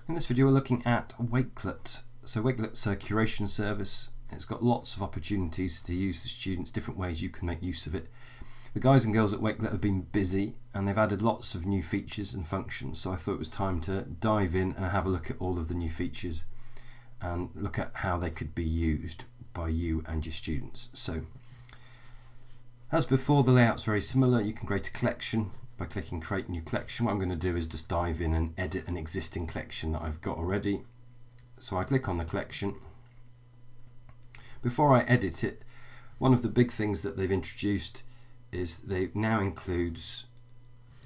In this video we're looking at Wakelet. So Wakelet's a curation service. It's got lots of opportunities to use for students, different ways you can make use of it. The guys and girls at Wakelet have been busy and they've added lots of new features and functions, so I thought it was time to dive in and have a look at all of the new features and look at how they could be used by you and your students. So as before, the layout's very similar. You can create a collection by clicking create new collection. What I'm going to do is just dive in and edit an existing collection that I've got already. So I click on the collection. Before I edit it, one of the big things that they've introduced is they now includes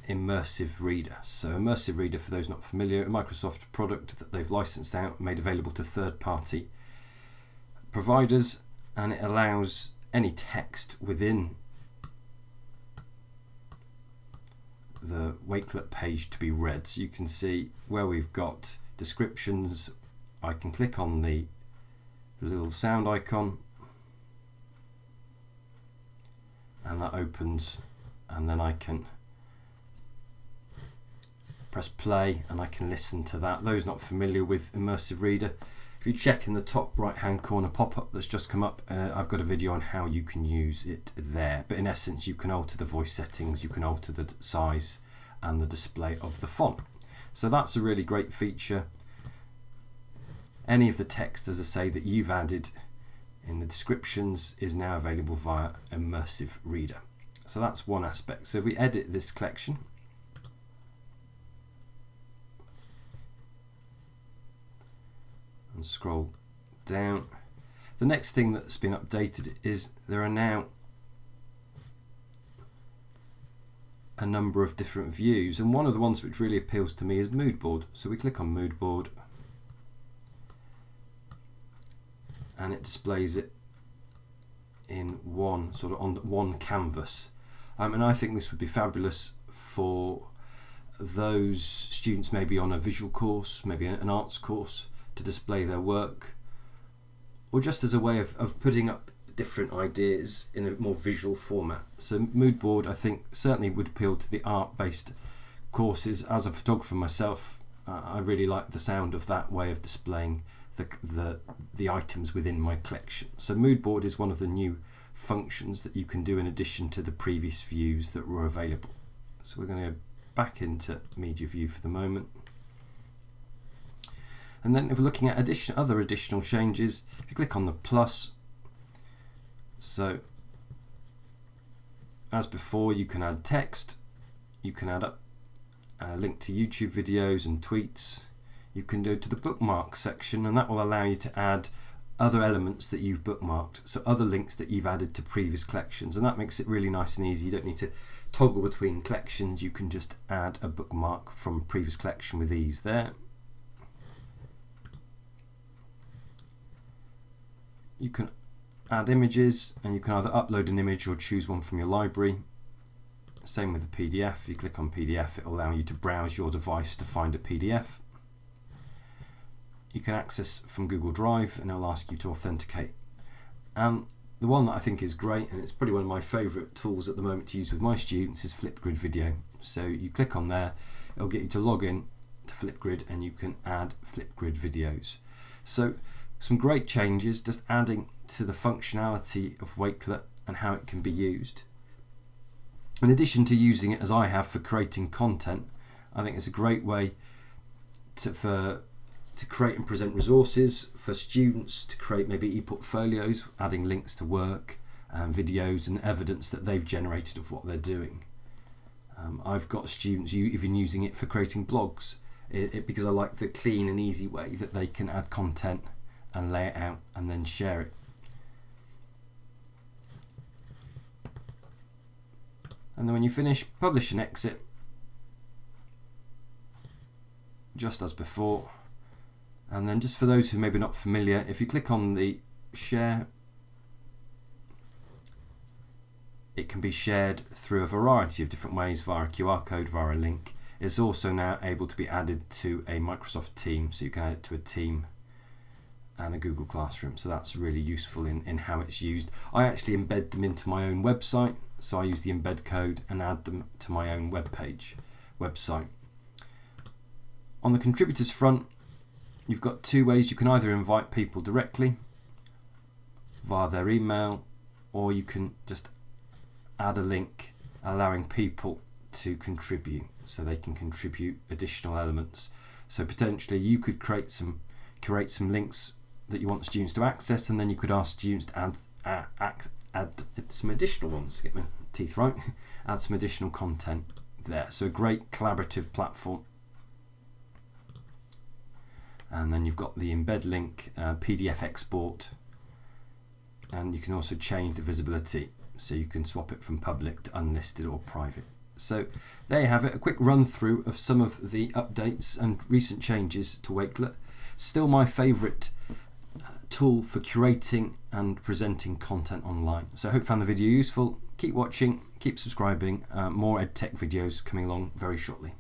Immersive Reader. So Immersive Reader, for those not familiar, a Microsoft product that they've licensed out, made available to third-party providers, and it allows any text within the Wakelet page to be read. So you can see where we've got descriptions. I can click on the little sound icon and that opens, and then I can press play and I can listen to that. Those not familiar with Immersive Reader, if you check in the top right hand corner pop-up that's just come up, I've got a video on how you can use it there. But in essence, you can alter the voice settings, you can alter the size and the display of the font. So that's a really great feature. Any of the text, as I say, that you've added in the descriptions is now available via Immersive Reader. So that's one aspect. So if we edit this collection, and scroll down, the next thing that's been updated is there are now a number of different views, and one of the ones which really appeals to me is mood board. So we click on mood board and it displays it in one sort of on one canvas, and I think this would be fabulous for those students maybe on a visual course, maybe an arts course, to display their work, or just as a way of putting up different ideas in a more visual format. So mood board, I think, certainly would appeal to the art-based courses. As a photographer myself, I really like the sound of that way of displaying the items within my collection. So mood board is one of the new functions that you can do in addition to the previous views that were available. So we're going to go back into media view for the moment. And then if we're looking at other additional changes, if you click on the plus, so as before, you can add text, you can add up a link to YouTube videos and tweets, you can go to the bookmark section, and that will allow you to add other elements that you've bookmarked, so other links that you've added to previous collections, and that makes it really nice and easy. You don't need to toggle between collections, you can just add a bookmark from a previous collection with ease there. You can add images, and you can either upload an image or choose one from your library. Same with the PDF. If you click on PDF, it will allow you to browse your device to find a PDF. You can access from Google Drive, and it'll ask you to authenticate. And the one that I think is great, and it's probably one of my favourite tools at the moment to use with my students, is Flipgrid Video. So you click on there, it'll get you to log in to Flipgrid, and you can add Flipgrid videos. So some great changes, just adding to the functionality of Wakelet and how it can be used. In addition to using it as I have for creating content, I think it's a great way to create and present resources for students, to create maybe e-portfolios, adding links to work, videos and evidence that they've generated of what they're doing. I've got students even using it for creating blogs, because I like the clean and easy way that they can add content and lay it out and then share it. And then when you finish, publish and exit, just as before. And then just for those who may be not familiar, if you click on the share, it can be shared through a variety of different ways, via a QR code, via a link. It's also now able to be added to a Microsoft team, so you can add it to a team and a Google Classroom, so that's really useful in how it's used. I actually embed them into my own website, so I use the embed code and add them to my own website. On the contributors front, you've got two ways. You can either invite people directly via their email, or you can just add a link allowing people to contribute, so they can contribute additional elements. So potentially you could create some links that you want students to access, and then you could ask students to add some additional ones, get my teeth right, add some additional content there. So a great collaborative platform. And then you've got the embed link, PDF export, and you can also change the visibility, so you can swap it from public to unlisted or private. So there you have it, a quick run through of some of the updates and recent changes to Wakelet. Still my favourite tool for curating and presenting content online. So I hope you found the video useful. Keep watching, keep subscribing, more EdTech videos coming along very shortly.